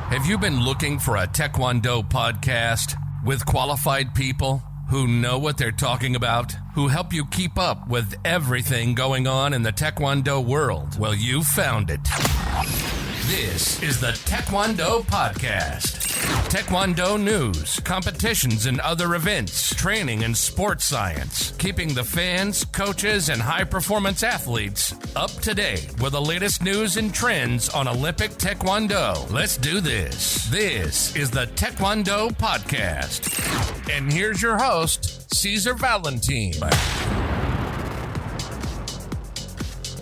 Have you been looking for a Taekwondo podcast with qualified people who know what they're talking about, who help you keep up with everything going on in the Taekwondo world? Well, you found it. This is the Taekwondo Podcast. Taekwondo news, competitions and other events, training and sports science, keeping the fans, coaches, and high-performance athletes up to date with the latest news and trends on Olympic Taekwondo. Let's do this. This is the Taekwondo Podcast. And here's your host, Cesar Valentin.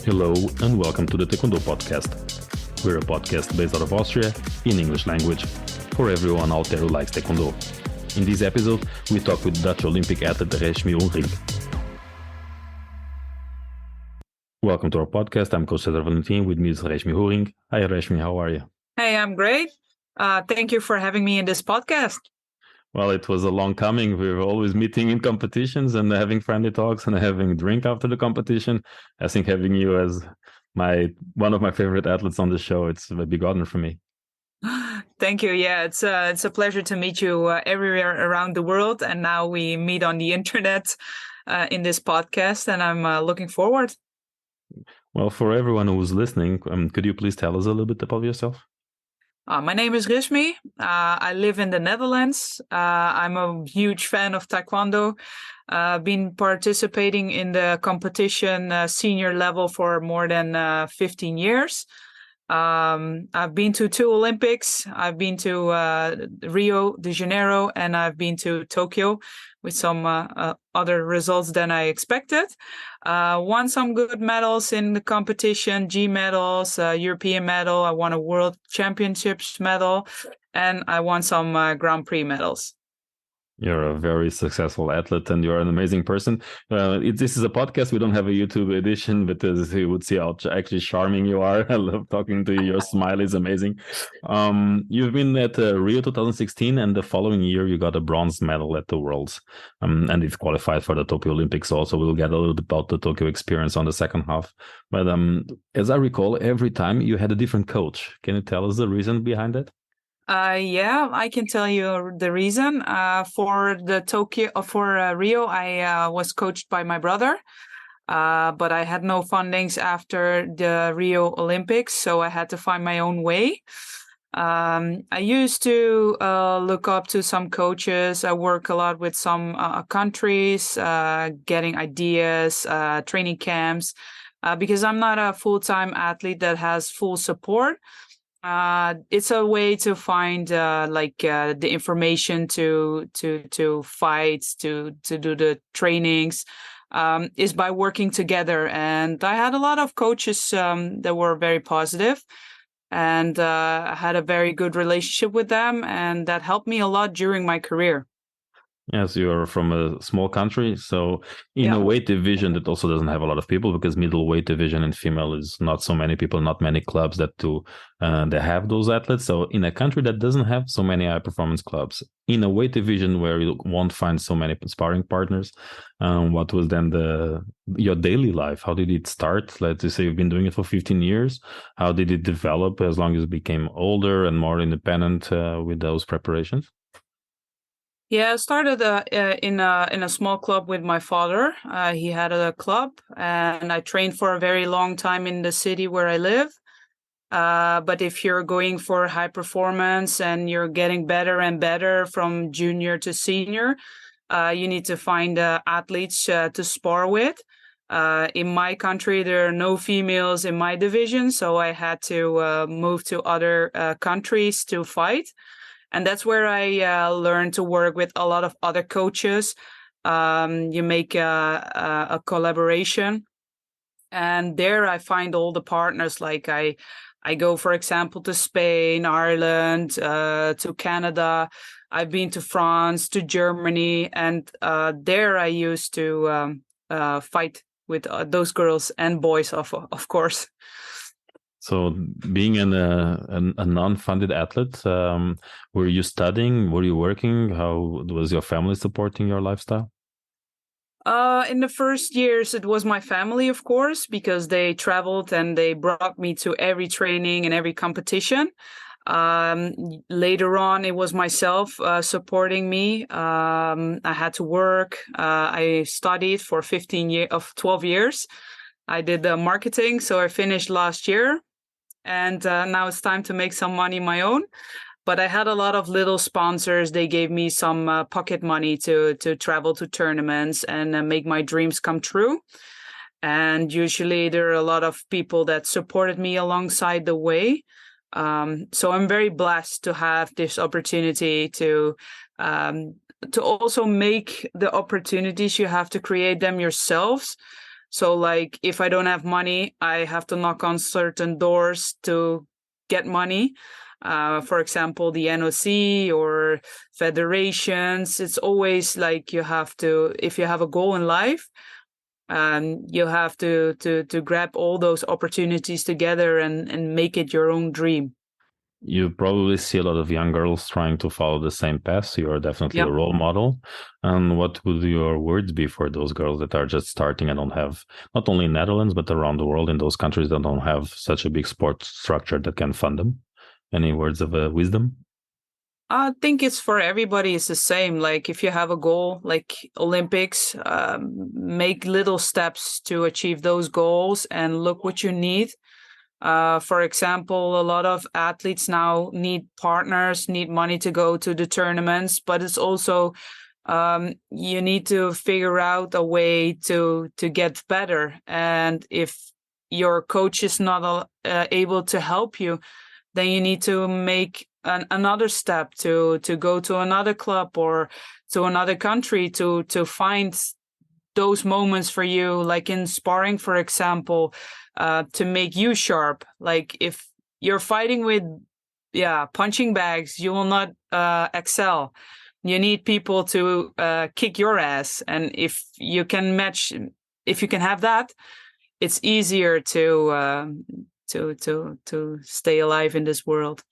Hello and welcome to the Taekwondo Podcast. We're a podcast based out of Austria in English language for everyone out there who likes Taekwondo. In this episode, we talk with Dutch Olympic athlete Reshmi Hoenring. Welcome to our podcast. I'm Coach Cesar Valentin. With me is Reshmi Hoenring. Hi Reshmi, how are you? Hey, I'm great. Thank you for having me in this podcast. Well, it was a long coming. We were always meeting in competitions and having friendly talks and having a drink after the competition. I think having you as one of my favorite athletes on the show, it's a big honor for me. Thank you. Yeah, it's a pleasure to meet you everywhere around the world. And now we meet on the internet in this podcast, and I'm looking forward. Well, for everyone who's listening, could you please tell us a little bit about yourself? My name is Reshmi. I live in the Netherlands. I'm a huge fan of Taekwondo. Been participating in the competition senior level for more than 15 years. I've been to 2 Olympics. I've been to Rio de Janeiro, and I've been to Tokyo with some other results than I expected. Won some good medals in the competition, G medals, European medal. I won a World Championships medal, and I won some Grand Prix medals. You're a very successful athlete and you're an amazing person. This is a podcast. We don't have a YouTube edition, but as you would see how actually charming you are. I love talking to you. Your smile is amazing. You've been at Rio 2016, and the following year you got a bronze medal at the Worlds. And you've qualified for the Tokyo Olympics also. We'll get a little bit about the Tokyo experience on the second half. But as I recall, every time you had a different coach. Can you tell us the reason behind that? Yeah, I can tell you the reason. For Rio, I was coached by my brother, but I had no fundings after the Rio Olympics, so I had to find my own way. I used to look up to some coaches. I work a lot with some countries, getting ideas, training camps, because I'm not a full-time athlete that has full support. It's a way to find the information to fight, to do the trainings, is by working together. And I had a lot of coaches that were very positive, and I had a very good relationship with them, and that helped me a lot during my career. Yes, you're from a small country, so in a weight division that also doesn't have a lot of people, because middleweight division in female is not so many people, not many clubs that they have those athletes. So in a country that doesn't have so many high performance clubs, in a weight division where you won't find so many sparring partners, what was then your daily life? How did it start? Let's say you've been doing it for 15 years. How did it develop as long as you became older and more independent with those preparations? Yeah, I started in a small club with my father. He had a club, and I trained for a very long time in the city where I live. But if you're going for high performance and you're getting better and better from junior to senior, you need to find athletes to spar with. In my country, there are no females in my division, so I had to move to other countries to fight. And that's where I learned to work with a lot of other coaches. You make a collaboration. And there I find all the partners. Like I go, for example, to Spain, Ireland, to Canada. I've been to France, to Germany. And there I used to fight with those girls and boys, of course. So being a non-funded athlete, were you studying? Were you working? How was your family supporting your lifestyle? In the first years, it was my family, of course, because they traveled and they brought me to every training and every competition. Later on, it was myself supporting me. I had to work. I studied for 12 years. I did the marketing, so I finished last year. And now it's time to make some money my own. But I had a lot of little sponsors. They gave me some pocket money to travel to tournaments and make my dreams come true. And usually there are a lot of people that supported me alongside the way. So I'm very blessed to have this opportunity to also make the opportunities. You have to create them yourselves. So like if I don't have money, I have to knock on certain doors to get money. For example, the NOC or federations. It's always like you have to, if you have a goal in life, you have to grab all those opportunities together and make it your own dream. You probably see a lot of young girls trying to follow the same path. You are definitely a role model. And what would your words be for those girls that are just starting and don't have, not only in Netherlands, but around the world, in those countries that don't have such a big sports structure that can fund them? Any words of wisdom? I think it's for everybody. It's the same. Like if you have a goal, like Olympics, make little steps to achieve those goals and look what you need. For example, a lot of athletes now need partners, need money to go to the tournaments, but it's also you need to figure out a way to get better. And if your coach is not able to help you, then you need to make another step to go to another club or to another country to find those moments for you, like in sparring, for example, to make you sharp. Like if you're fighting with punching bags, you will not excel. You need people to kick your ass, and if you can have that, it's easier to stay alive in this world.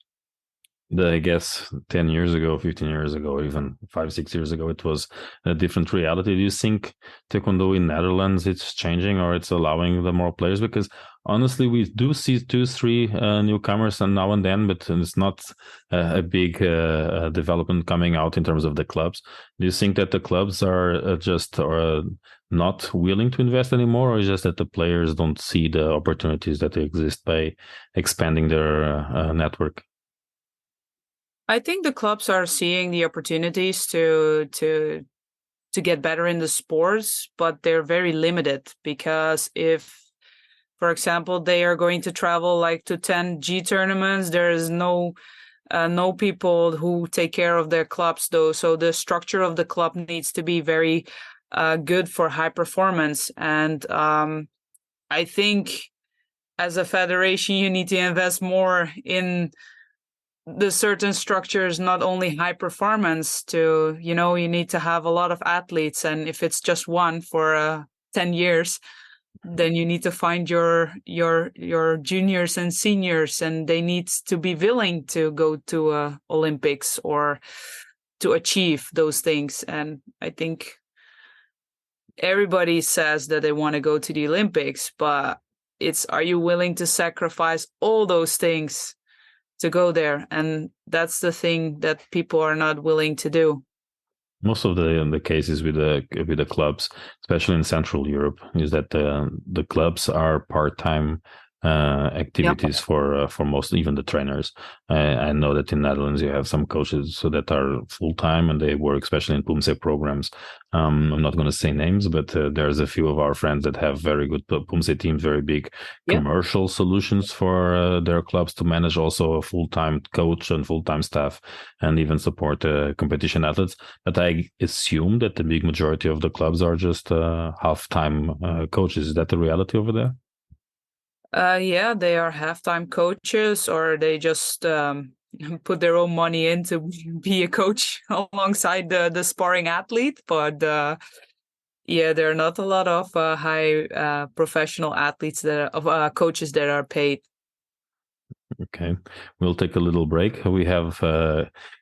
I guess 10 years ago, 15 years ago, even 5-6 years ago, it was a different reality. Do you think Taekwondo in Netherlands, it's changing or it's allowing the more players? Because honestly, we do see 2-3 newcomers and now and then, but it's not a big development coming out in terms of the clubs. Do you think that the clubs are just not willing to invest anymore, or is just that the players don't see the opportunities that exist by expanding their network? I think the clubs are seeing the opportunities to get better in the sports, but they're very limited because if, for example, they are going to travel like to 10 G tournaments, there is no people who take care of their clubs though. So the structure of the club needs to be very good for high performance. And I think as a federation, you need to invest more in the certain structures, not only high performance to, you need to have a lot of athletes. And if it's just one for 10 years, then you need to find your juniors and seniors, and they need to be willing to go to Olympics or to achieve those things. And I think everybody says that they want to go to the Olympics, but are you willing to sacrifice all those things to go there? And that's the thing that people are not willing to do. Most of the cases with the clubs, especially in Central Europe, is that the clubs are part-time activities for most, even the trainers. I know that in Netherlands you have some coaches so that are full-time and they work especially in PUMSE programs. I'm not going to say names, but there's a few of our friends that have very good PUMSE teams, very big commercial solutions for their clubs to manage also a full-time coach and full-time staff and even support competition athletes. But I assume that the big majority of the clubs are just half-time coaches. Is that the reality over there? They are half-time coaches, or they just put their own money in to be a coach alongside the sparring athlete. But there are not a lot of high professional athletes coaches that are paid. Okay, we'll take a little break. We have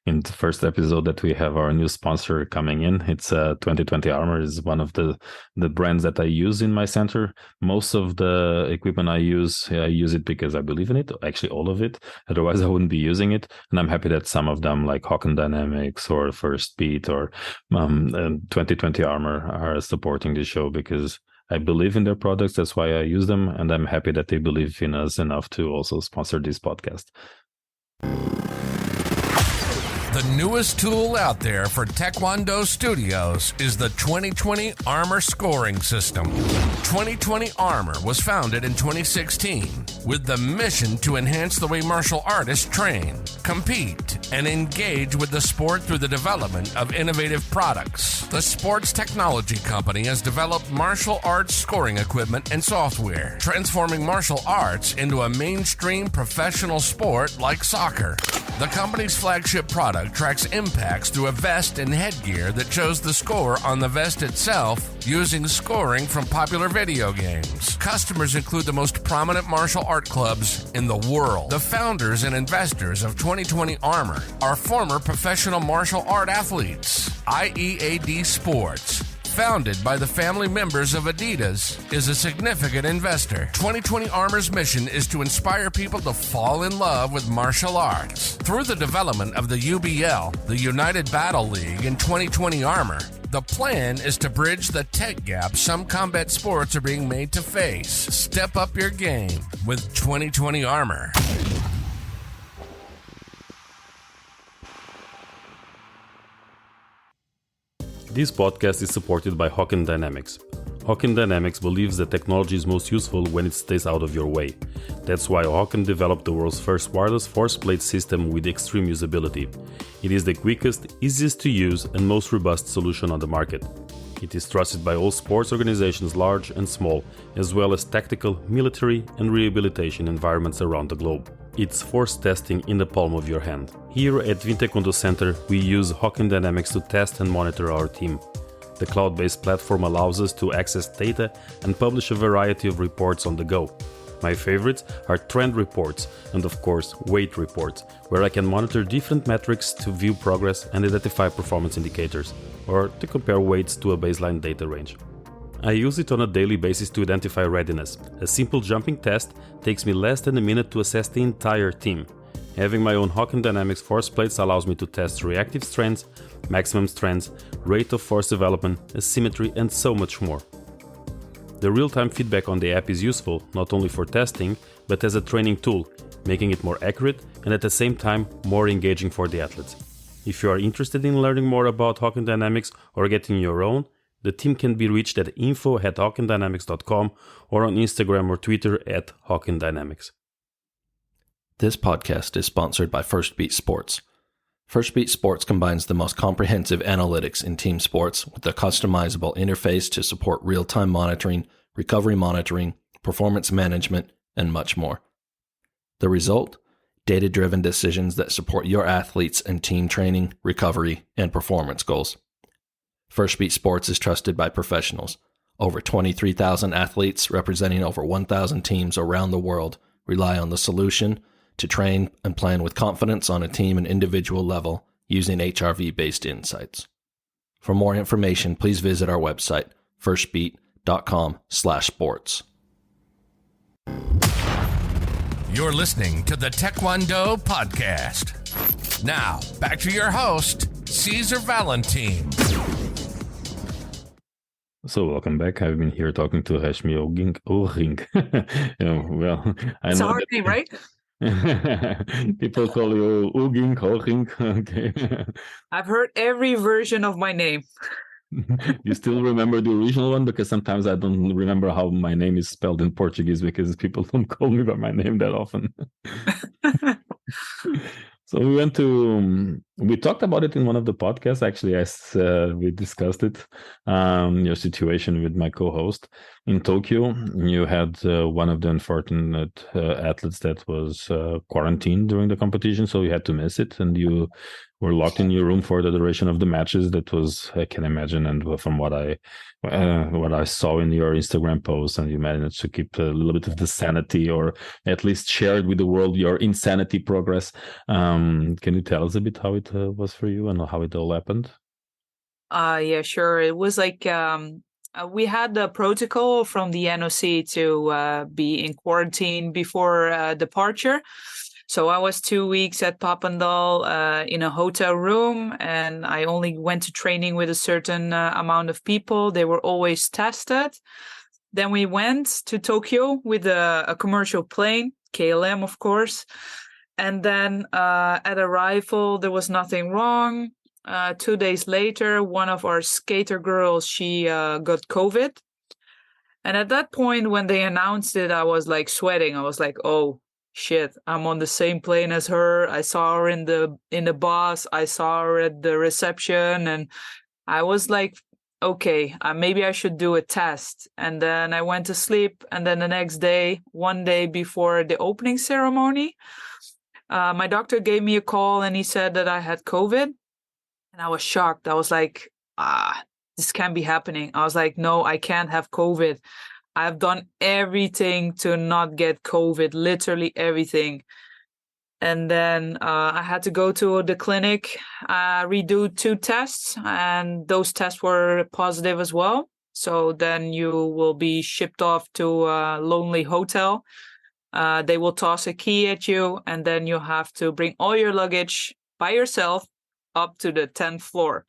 in the first episode that we have our new sponsor coming in. It's 2020 Armor is one of the brands that I use in my center. Most of the equipment I use it because I believe in it. Actually, all of it. Otherwise, I wouldn't be using it. And I'm happy that some of them, like Hawken Dynamics or First Beat or 2020 Armor, are supporting the show because I believe in their products. That's why I use them. And I'm happy that they believe in us enough to also sponsor this podcast. The newest tool out there for Taekwondo Studios is the 2020 Armor Scoring System. 2020 Armor was founded in 2016 with the mission to enhance the way martial artists train, compete, and engage with the sport through the development of innovative products. The sports technology company has developed martial arts scoring equipment and software, transforming martial arts into a mainstream professional sport like soccer. The company's flagship product tracks impacts through a vest and headgear that shows the score on the vest itself using scoring from popular video games. Customers include the most prominent martial art clubs in the world. The founders and investors of 2020 Armor are former professional martial art athletes. IEAD Sports, founded by the family members of Adidas, is a significant investor. 2020 Armor's mission is to inspire people to fall in love with martial arts. Through the development of the UBL, the United Battle League, and 2020 Armor, the plan is to bridge the tech gap some combat sports are being made to face. Step up your game with 2020 Armor. This podcast is supported by Hawken Dynamics. Hawken Dynamics believes that technology is most useful when it stays out of your way. That's why Hawken developed the world's first wireless force plate system with extreme usability. It is the quickest, easiest to use, and most robust solution on the market. It is trusted by all sports organizations large and small, as well as tactical, military, and rehabilitation environments around the globe. It's force testing in the palm of your hand. Here at Vintaekwondo Center, we use Hawken Dynamics to test and monitor our team. The cloud-based platform allows us to access data and publish a variety of reports on the go. My favorites are trend reports and, of course, weight reports, where I can monitor different metrics to view progress and identify performance indicators, or to compare weights to a baseline data range. I use it on a daily basis to identify readiness. A simple jumping test takes me less than a minute to assess the entire team. Having my own Hawken Dynamics force plates allows me to test reactive strengths, maximum strengths, rate of force development, asymmetry, and so much more. The real-time feedback on the app is useful not only for testing, but as a training tool, making it more accurate and at the same time more engaging for the athletes. If you are interested in learning more about Hawken Dynamics or getting your own, the team can be reached at info@hawkendynamics.com or on Instagram or Twitter @HawkenDynamics. This podcast is sponsored by First Beat Sports. First Beat Sports combines the most comprehensive analytics in team sports with a customizable interface to support real-time monitoring, recovery monitoring, performance management, and much more. The result? Data-driven decisions that support your athletes and team training, recovery, and performance goals. First Beat Sports is trusted by professionals. Over 23,000 athletes representing over 1,000 teams around the world rely on the solution to train and plan with confidence on a team and individual level using HRV-based insights. For more information, please visit our website, firstbeat.com/sports. You're listening to the Taekwondo Podcast. Now, back to your host, Cesar Valentin. So welcome back. I've been here talking to Hashmi Ohring. Well, I It's know a hard name, right? People call you Ohring. Okay. I've heard every version of my name. You still remember the original one? Because sometimes I don't remember how my name is spelled in Portuguese because people don't call me by my name that often. So we went to We talked about it in one of the podcasts. Actually, we discussed it. Your situation with my co-host in Tokyo. You had one of the unfortunate athletes that was quarantined during the competition, so you had to miss it, and you were locked in your room for the duration of the matches. That was, I can imagine, and from what I saw in your Instagram post, and you managed to keep a little bit of the sanity, or at least shared with the world your insanity progress. Can you tell us a bit how it was for you and how it all happened? Yeah, sure. It was like we had the protocol from the NOC to be in quarantine before departure. So I was 2 weeks at Papendal in a hotel room, and I only went to training with a certain amount of people. They were always tested. Then we went to Tokyo with a commercial plane, KLM, of course. And then at arrival, there was nothing wrong. 2 days later, one of our skater girls, she got COVID. And at that point, when they announced it, I was like sweating. I was like, oh, shit, I'm on the same plane as her. I saw her in the bus. I saw her at the reception, and I was like, okay, maybe I should do a test. And then I went to sleep. And then the next day, one day before the opening ceremony, my doctor gave me a call and he said that I had COVID. And I was shocked. I was like, this can't be happening. I was like, no, I can't have COVID. I've done everything to not get COVID, literally everything. And then I had to go to the clinic, redo 2 tests, and those tests were positive as well. So then you will be shipped off to a lonely hotel. They will toss a key at you, and then you have to bring all your luggage by yourself up to the 10th floor.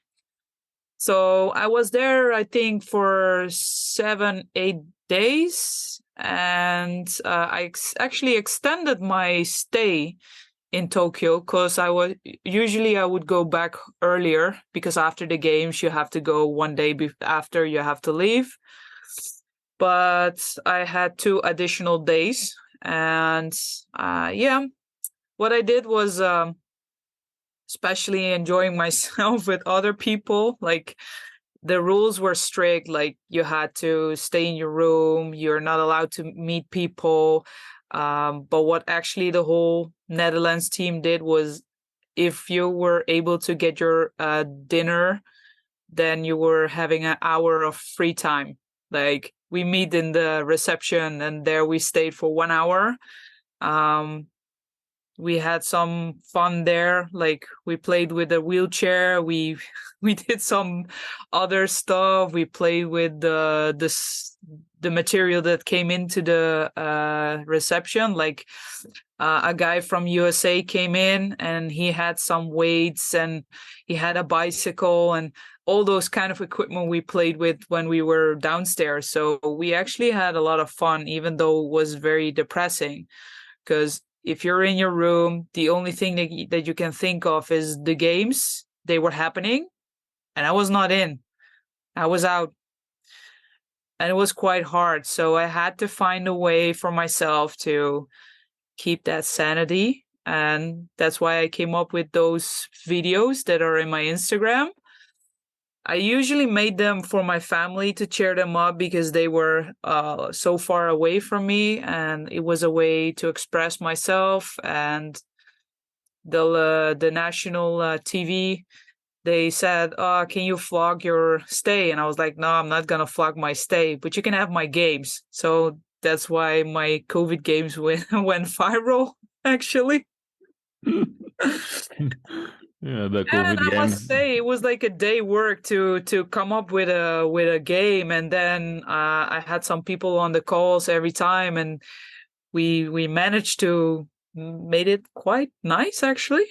So I was there, I think, for 7-8 days, and I actually extended my stay in Tokyo because I would go back earlier, because after the games you have to go one day after you have to leave. But I had 2 additional days, and what I did was especially enjoying myself with other people. Like, the rules were strict. Like, you had to stay in your room. You're not allowed to meet people. But what actually the whole Netherlands team did was, if you were able to get your dinner, then you were having an hour of free time. Like, we meet in the reception, and there we stayed for 1 hour. We had some fun there. Like, we played with a wheelchair. We did some other stuff. We played with the material that came into the reception. Like, a guy from USA came in, and he had some weights, and he had a bicycle, and all those kind of equipment we played with when we were downstairs. So we actually had a lot of fun, even though it was very depressing, because if you're in your room, the only thing that you can think of is the games. They were happening, and I was not in. I was out. And it was quite hard. So I had to find a way for myself to keep that sanity. And that's why I came up with those videos that are in my Instagram. I usually made them for my family to cheer them up, because they were so far away from me, and it was a way to express myself. And the national TV, they said, can you vlog your stay? And I was like, no, I'm not going to vlog my stay, but you can have my games. So that's why my COVID games went viral, actually. Yeah, the COVID and I games. must say, it was like a day work to come up with a game, and then I had some people on the calls every time, and we managed to made it quite nice, actually.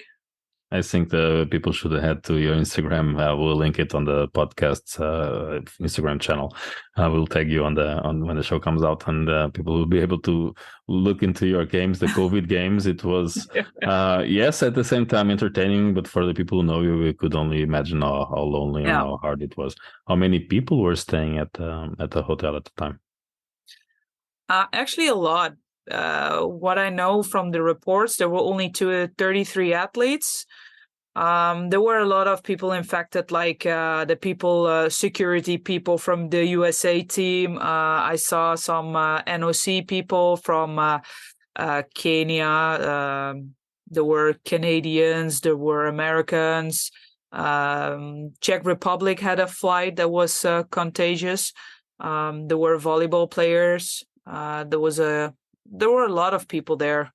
I think the people should head to your Instagram. We'll link it on the podcast's Instagram channel. We'll tag you on when the show comes out, and people will be able to look into your games, the COVID games. It was yes, at the same time entertaining, but for the people who know you, we could only imagine how lonely and how hard it was. How many people were staying at the hotel at the time? Actually, a lot. What I know from the reports, there were only 33 athletes. There were a lot of people infected, like the people, security people from the USA team. I saw some NOC people from Kenya. There were Canadians, there were Americans. Czech Republic had a flight that was contagious. There were volleyball players. There were a lot of people there.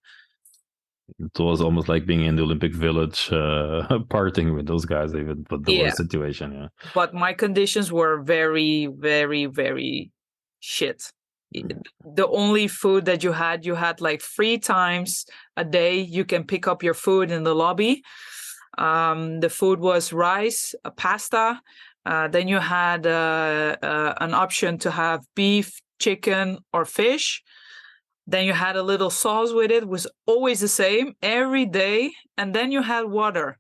It was almost like being in the Olympic Village, partying with those guys, even with the worst situation. Yeah. But my conditions were very, very, very shit. The only food that you had like 3 times a day. You can pick up your food in the lobby. The food was rice, pasta. Then you had an option to have beef, chicken, or fish. Then you had a little sauce with it. Was always the same every day. And then you had water.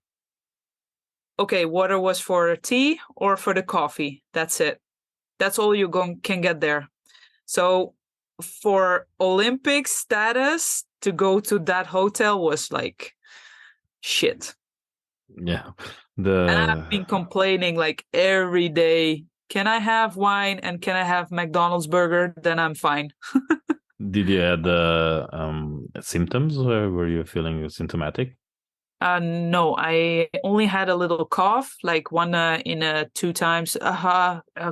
Okay, water was for tea or for the coffee. That's it. That's all you can get there. So for Olympic status, to go to that hotel was like shit. Yeah. And I've been complaining like every day. Can I have wine and can I have McDonald's burger? Then I'm fine. Did you have symptoms, or were you feeling symptomatic? No, I only had a little cough, like 2 times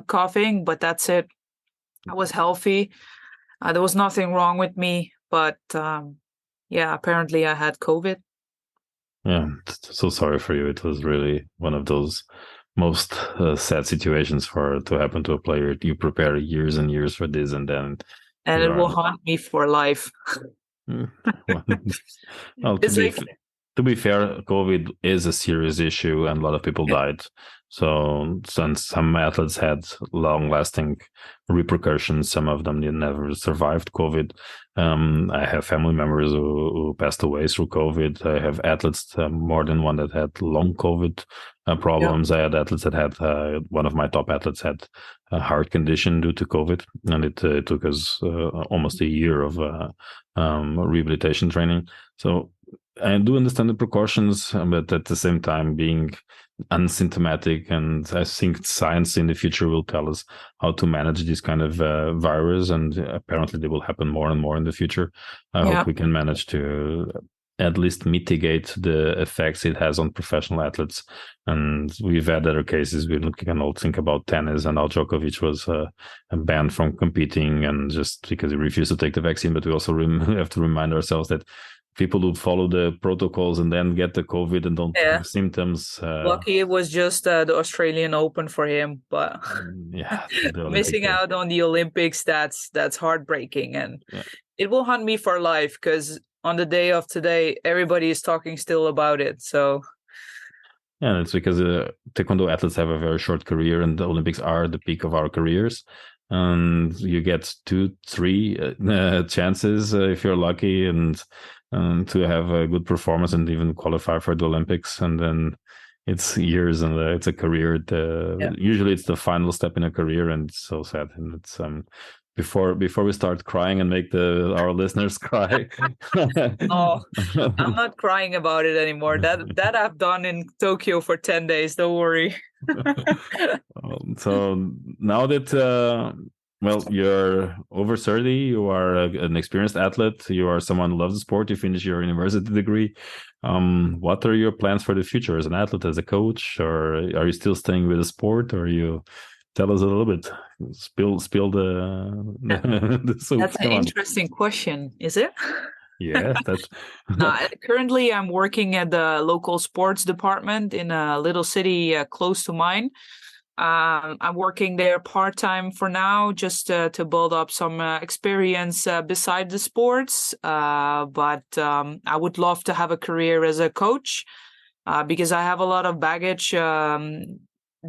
coughing, but that's it. I was healthy. There was nothing wrong with me, but apparently I had COVID. Yeah, so sorry for you. It was really one of those most sad situations to happen to a player. You prepare years and years for this, and then it will haunt me for life. Well, to be fair, COVID is a serious issue, and a lot of people died. So since some athletes had long-lasting repercussions, some of them never survived COVID. I have family members who passed away through COVID. I have athletes, more than one, that had long COVID problems. I had athletes that had, one of my top athletes had a heart condition due to COVID, and it took us almost a year of rehabilitation training. So I do understand the precautions, but at the same time, being unsymptomatic, and I think science in the future will tell us how to manage this kind of virus, and apparently they will happen more and more in the future. I hope we can manage to at least mitigate the effects it has on professional athletes. And we've had other cases. We can all think about tennis, and Al Djokovic was banned from competing, and just because he refused to take the vaccine. But we also have to remind ourselves that people who follow the protocols and then get the COVID and don't have symptoms. Lucky it was just the Australian Open for him, but missing out on the Olympics, that's heartbreaking, and it will haunt me for life, because on the day of today, everybody is talking still about it. So. Yeah, it's because Taekwondo athletes have a very short career, and the Olympics are the peak of our careers. And you get 2-3 chances if you're lucky, and to have a good performance and even qualify for the Olympics. And then it's years, and it's a career. Usually it's the final step in a career, and it's so sad. And it's before we start crying and make our listeners cry. Oh, I'm not crying about it anymore. That I've done in Tokyo for 10 days. Don't worry. So now that you're over 30, you are an experienced athlete, you are someone who loves the sport, you finish your university degree. What are your plans for the future as an athlete, as a coach, or are you still staying with the sport, or you tell us a little bit, spill the soup? That's an interesting question, is it? Yeah, that's currently I'm working at the local sports department in a little city close to mine. I'm working there part-time for now, just to build up some experience beside the sports. But I would love to have a career as a coach, because I have a lot of baggage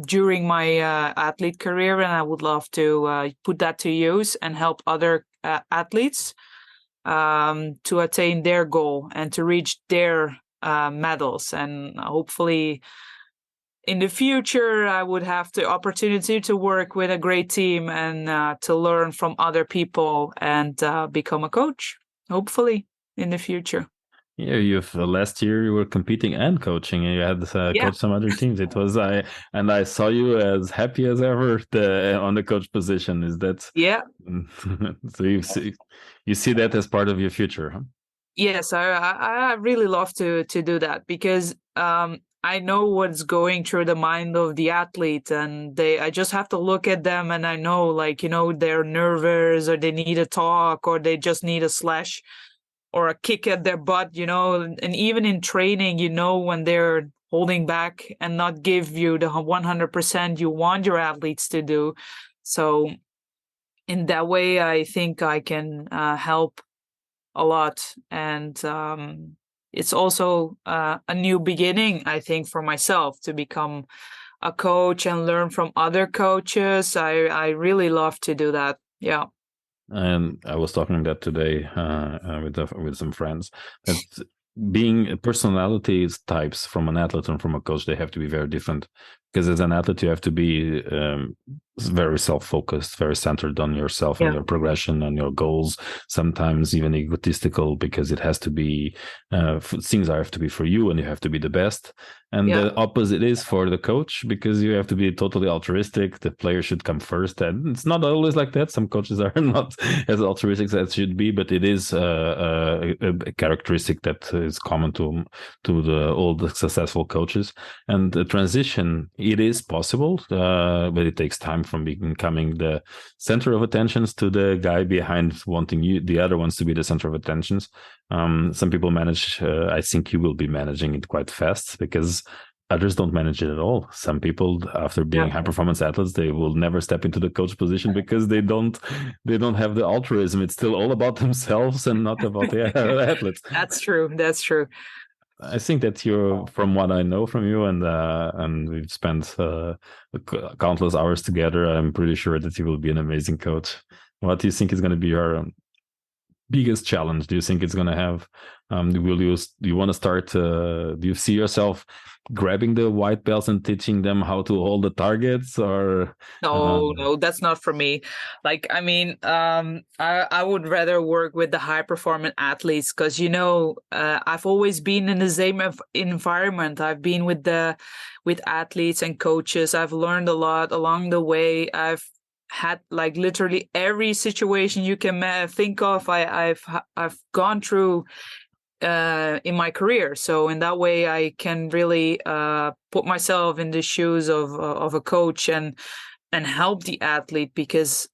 during my athlete career, and I would love to put that to use and help other athletes to attain their goal and to reach their medals. And hopefully in the future, I would have the opportunity to work with a great team and to learn from other people and become a coach, hopefully in the future. Yeah, you've last year you were competing and coaching, and you had coached some other teams. It was I saw you as happy as ever on the coach position. Is that so you see that as part of your future, huh? Yes, I really love to do that because I know what's going through the mind of the athlete, and I just have to look at them and I know, like, they're nervous, or they need a talk, or they just need a slash or a kick at their butt, and even in training, when they're holding back and not give you the 100% you want your athletes to do. So in that way, I think I can help a lot. And it's also a new beginning, I think, for myself to become a coach and learn from other coaches. I really love to do that. Yeah. And I was talking that today with some friends, that being personalities types from an athlete and from a coach, they have to be very different. Because as an athlete, you have to be very self-focused, very centered on yourself and your progression and your goals, sometimes even egotistical, because it has to be, things have to be for you and you have to be the best. And the opposite is for the coach, because you have to be totally altruistic. The player should come first. And it's not always like that. Some coaches are not as altruistic as should be, but it is a characteristic that is common to all the successful coaches. And the transition, it is possible, but it takes time from becoming the center of attentions to the guy behind wanting the other ones to be the center of attentions. Some people manage, I think you will be managing it quite fast, because others don't manage it at all. Some people, after being high performance athletes, they will never step into the coach position because they don't have the altruism. It's still all about themselves and not about the athletes. That's true. I think that you're, from what I know from you, and we've spent countless hours together, I'm pretty sure that you will be an amazing coach. What do you think is going to be your biggest challenge? Do you think it's going to have, do you want to start, do you see yourself grabbing the white belts and teaching them how to hold the targets, or? No, that's not for me. Like, I mean, I would rather work with the high performing athletes, because, I've always been in the same environment. I've been with athletes and coaches. I've learned a lot along the way. I've had like literally every situation you can think of. I've gone through in my career, so in that way I can really put myself in the shoes of a coach and help the athlete, because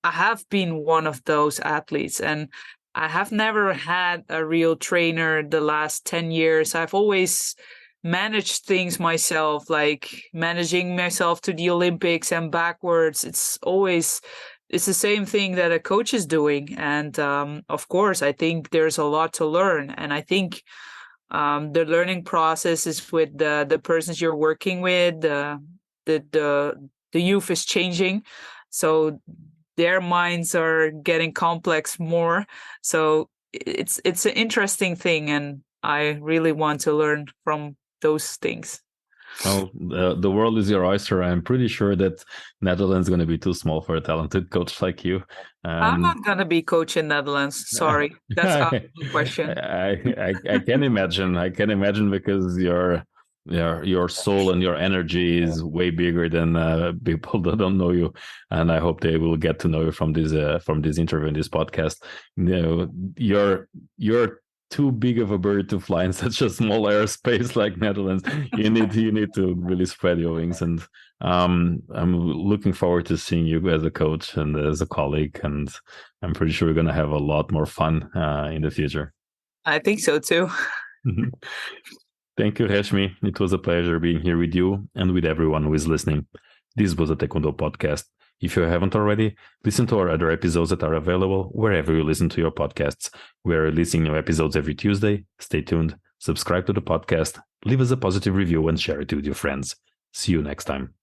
I have been one of those athletes, and I have never had a real trainer the last 10 years. I've always managed things myself, like managing myself to the Olympics and backwards. It's the same thing that a coach is doing. And of course, I think there's a lot to learn. And I think the learning process is with the persons you're working with. The youth is changing, so their minds are getting complex more. So it's an interesting thing, and I really want to learn from those things. Well, the world is your oyster. I'm pretty sure that Netherlands is going to be too small for a talented coach like you. I'm not going to be coaching Netherlands. Sorry, that's out of the question. I can imagine. I can imagine, because your soul and your energy is way bigger than people that don't know you, and I hope they will get to know you from this interview and this podcast. You're too big of a bird to fly in such a small airspace like Netherlands. You need to really spread your wings, and I'm looking forward to seeing you as a coach and as a colleague, and I'm pretty sure we're going to have a lot more fun in the future. I think so too. Thank you, Reshmi. It was a pleasure being here with you and with everyone who is listening. This was a Taekwondo podcast. If you haven't already, listen to our other episodes that are available wherever you listen to your podcasts. We are releasing new episodes every Tuesday. Stay tuned, subscribe to the podcast, leave us a positive review, and share it with your friends. See you next time.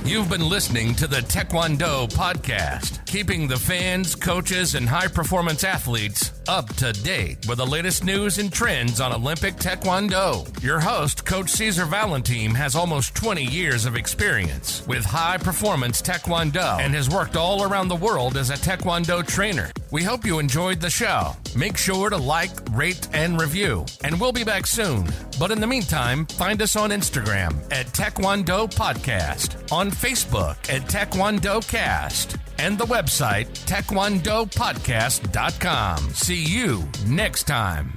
You've been listening to the Taekwondo podcast, keeping the fans, coaches, and high-performance athletes up to date with the latest news and trends on Olympic Taekwondo. Your host, Coach Cesar Valentin, has almost 20 years of experience with high-performance Taekwondo and has worked all around the world as a Taekwondo trainer. We hope you enjoyed the show. Make sure to like, rate, and review, and we'll be back soon. But in the meantime, find us on Instagram at Taekwondo Podcast, on Facebook at Taekwondo Cast, and the website taekwondopodcast.com. See you next time.